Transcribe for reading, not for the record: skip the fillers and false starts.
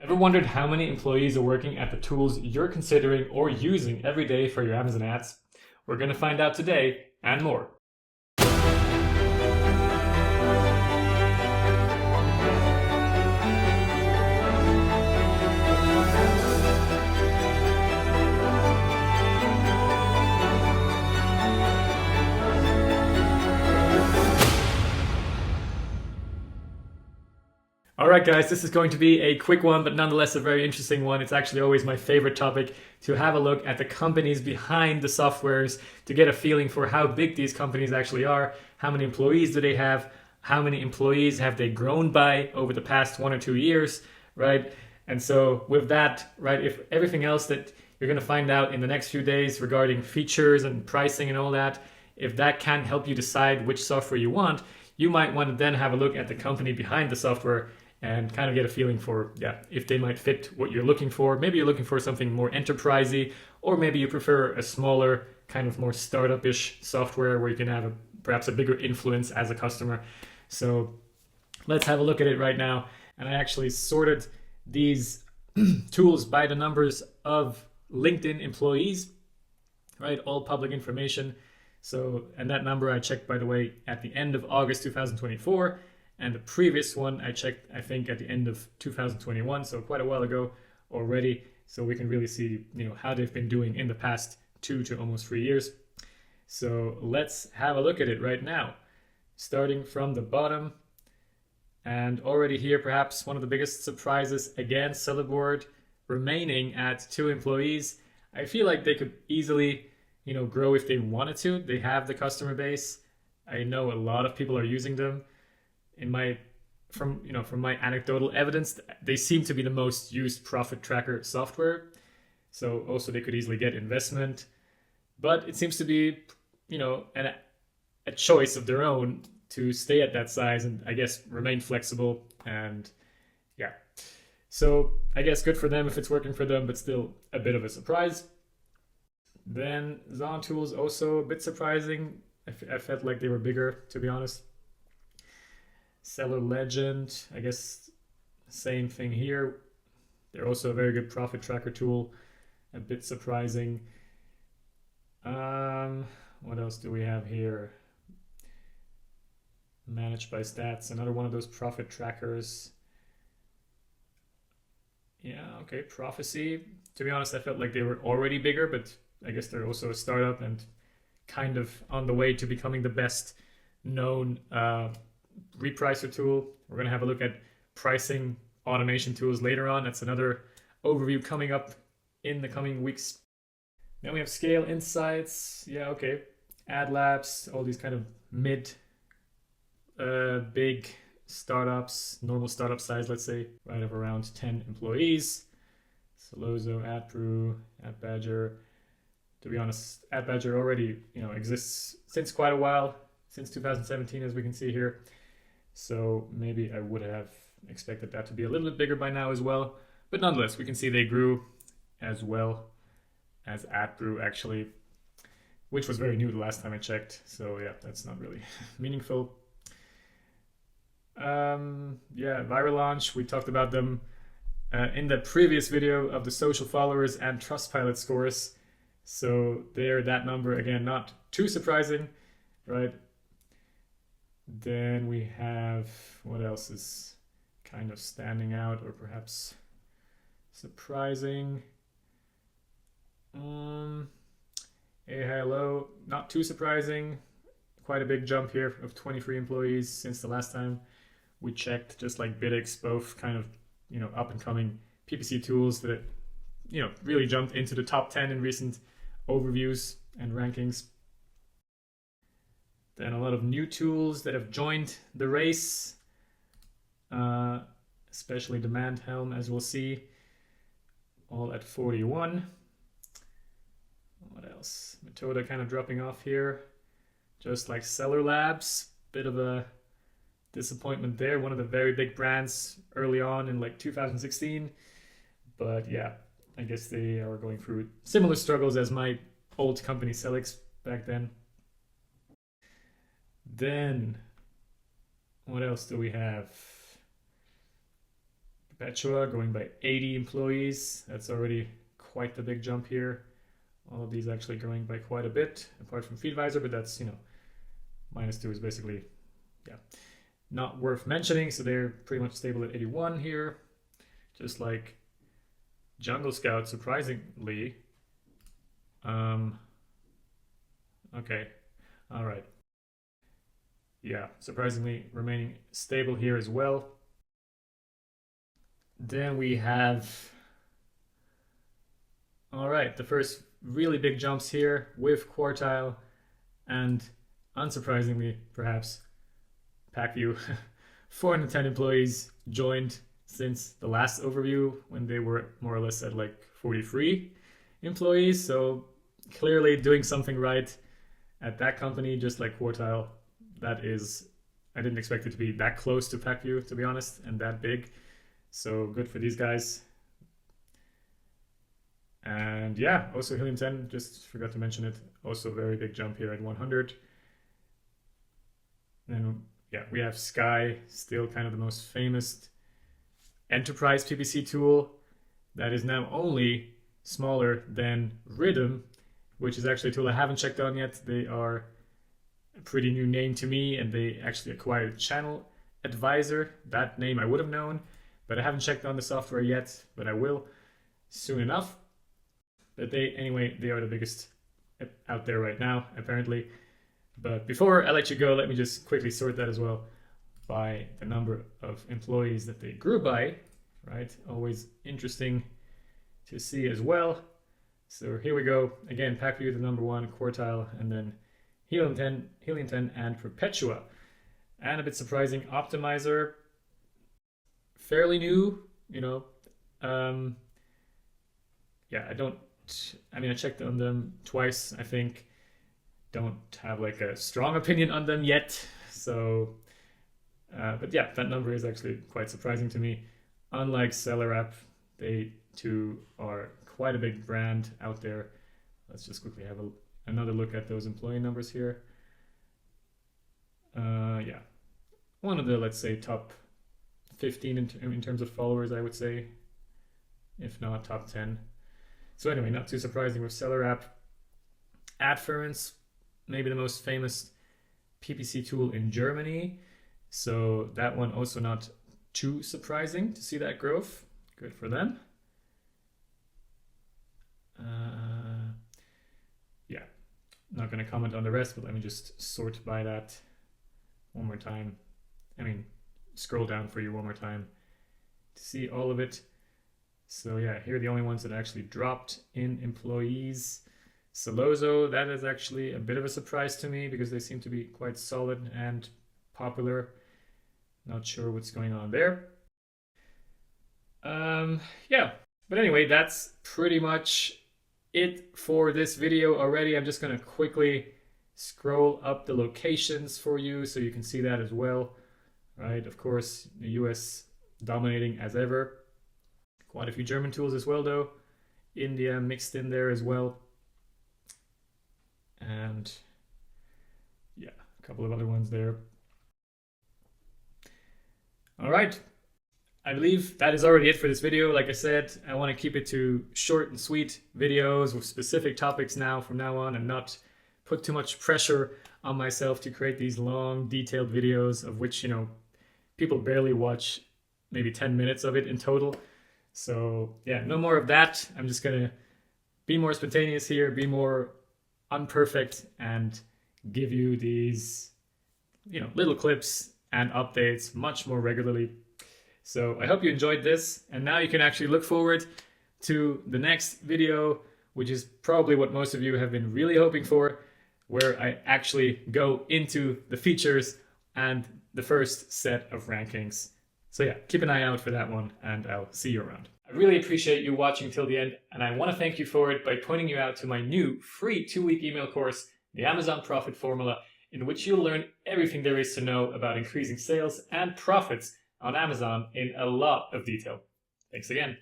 Ever wondered how many employees are working at the tools you're considering or using every day for your Amazon ads? We're going to find out today and more. Alright guys, this is going to be a quick one, but nonetheless a very interesting one. It's actually always my favorite topic to have a look at the companies behind the softwares to get a feeling for how big these companies actually are, how many employees do they have, how many employees have they grown by over the past 1 or 2 years, right? And so with that, right, if everything else that you're going to find out in the next few days regarding features and pricing and all that, if that can help you decide which software you want, you might want to then have a look at the company behind the software and kind of get a feeling for, if they might fit what you're looking for. Maybe you're looking for something more enterprisey, or maybe you prefer a smaller, kind of more startup-ish software where you can have perhaps a bigger influence as a customer. So let's have a look at it right now. And I actually sorted these tools by the numbers of LinkedIn employees, right? All public information. So, and that number I checked, by the way, at the end of August 2024. And the previous one I checked, I think, at the end of 2021, so quite a while ago already. So we can really see, how they've been doing in the past 2 to almost 3 years. So let's have a look at it right now, starting from the bottom. And already here, perhaps one of the biggest surprises, again, SellerBoard remaining at 2 employees. I feel like they could easily, grow if they wanted to. They have the customer base. I know a lot of people are using them. From my anecdotal evidence, they seem to be the most used profit tracker software. So also they could easily get investment, but it seems to be, a choice of their own to stay at that size and I guess remain flexible. And yeah, so I guess good for them if it's working for them, but still a bit of a surprise. Then Zon Tools, also a bit surprising. I felt like they were bigger, to be honest. SellerLegend, I guess same thing here. They're also a very good profit tracker tool. A bit surprising. What else do we have here? Managed by Stats, another one of those profit trackers. Yeah, okay, Profasee. To be honest, I felt like they were already bigger, but I guess they're also a startup and kind of on the way to becoming the best known repricer tool. We're going to have a look at pricing automation tools later on. That's another overview coming up in the coming weeks. Then we have Scale Insights. Yeah, okay. Ad Labs, all these kind of big startups, normal startup size, let's say, right of around 10 employees. Solozo, AdPru, AdBadger. To be honest, AdBadger already, exists since quite a while, since 2017, as we can see here. So maybe I would have expected that to be a little bit bigger by now as well. But nonetheless, we can see they grew as well as AdPru actually, which was very new the last time I checked. So yeah, that's not really meaningful. Viral Launch, we talked about them in the previous video of the social followers and Trustpilot scores. So there, that number, again, not too surprising, right? Then we have, what else is kind of standing out or perhaps surprising? AiHello, not too surprising. Quite a big jump here of 23 employees since the last time we checked, just like BidX, both kind of, up and coming PPC tools that, really jumped into the top 10 in recent overviews and rankings. Then a lot of new tools that have joined the race, especially DemandHelm, as we'll see, all at 41. What else? Metoda kind of dropping off here, just like SellerLabs. Bit of a disappointment there. One of the very big brands early on in like 2016. But yeah, I guess they are going through similar struggles as my old company Selix back then. Then, what else do we have? Perpetua going by 80 employees. That's already quite the big jump here. All of these actually growing by quite a bit, apart from Optimyzr, but that's, -2 is basically, not worth mentioning. So they're pretty much stable at 81 here. Just like Jungle Scout, surprisingly. Okay, all right. Yeah, surprisingly remaining stable here as well. Then we have, all right, the first really big jumps here with Quartile, and unsurprisingly, perhaps, Pacvue. 410 employees joined since the last overview when they were more or less at like 43 employees. So clearly doing something right at that company, just like Quartile. That is, I didn't expect it to be that close to Pacvue, to be honest, and that big. So good for these guys. And yeah, also Helium 10, just forgot to mention it. Also very big jump here at 100. And yeah, we have Skai, still kind of the most famous enterprise PPC tool that is now only smaller than Rithum, which is actually a tool I haven't checked on yet. They are a pretty new name to me, and they actually acquired ChannelAdvisor. That name I would have known, but I haven't checked on the software yet, but I will soon enough. But anyway, they are the biggest out there right now, apparently. But before I let you go, let me just quickly sort that as well by the number of employees that they grew by, right? Always interesting to see as well. So here we go. Again, Pacvue, the number one, Quartile, and then Helium 10, and Perpetua. And a bit surprising, Optimyzr, fairly new, I checked on them twice, I think. Don't have like a strong opinion on them yet. So, but yeah, that number is actually quite surprising to me. Unlike SellerApp, they too are quite a big brand out there. Let's just quickly have another look at those employee numbers here. Yeah, one of the, let's say, top 15 in terms of followers, I would say, if not top 10. So anyway, not too surprising with SellerApp. Adference, maybe the most famous PPC tool in Germany. So that one also not too surprising to see that growth. Good for them. Yeah, not going to comment on the rest, but let me just sort by that one more time. Scroll down for you one more time to see all of it. So yeah, here are the only ones that actually dropped in employees. Sellozo, that is actually a bit of a surprise to me because they seem to be quite solid and popular. Not sure what's going on there. Yeah, but anyway, that's pretty much it for this video already. I'm just going to quickly scroll up the locations for you so you can see that as well. Right, of course, the US dominating as ever. Quite a few German tools as well, though. India mixed in there as well. And yeah, a couple of other ones there. All right. I believe that is already it for this video. Like I said, I want to keep it to short and sweet videos with specific topics from now on, and not put too much pressure on myself to create these long, detailed videos of which, people barely watch maybe 10 minutes of it in total. So yeah, no more of that. I'm just going to be more spontaneous here, be more unperfect, and give you these, little clips and updates much more regularly. So I hope you enjoyed this, and now you can actually look forward to the next video, which is probably what most of you have been really hoping for, where I actually go into the features and the first set of rankings. So yeah, keep an eye out for that one, and I'll see you around. I really appreciate you watching till the end, and I want to thank you for it by pointing you out to my new free 2-week email course, The Amazon Profit Formula, in which you'll learn everything there is to know about increasing sales and profits on Amazon in a lot of detail. Thanks again.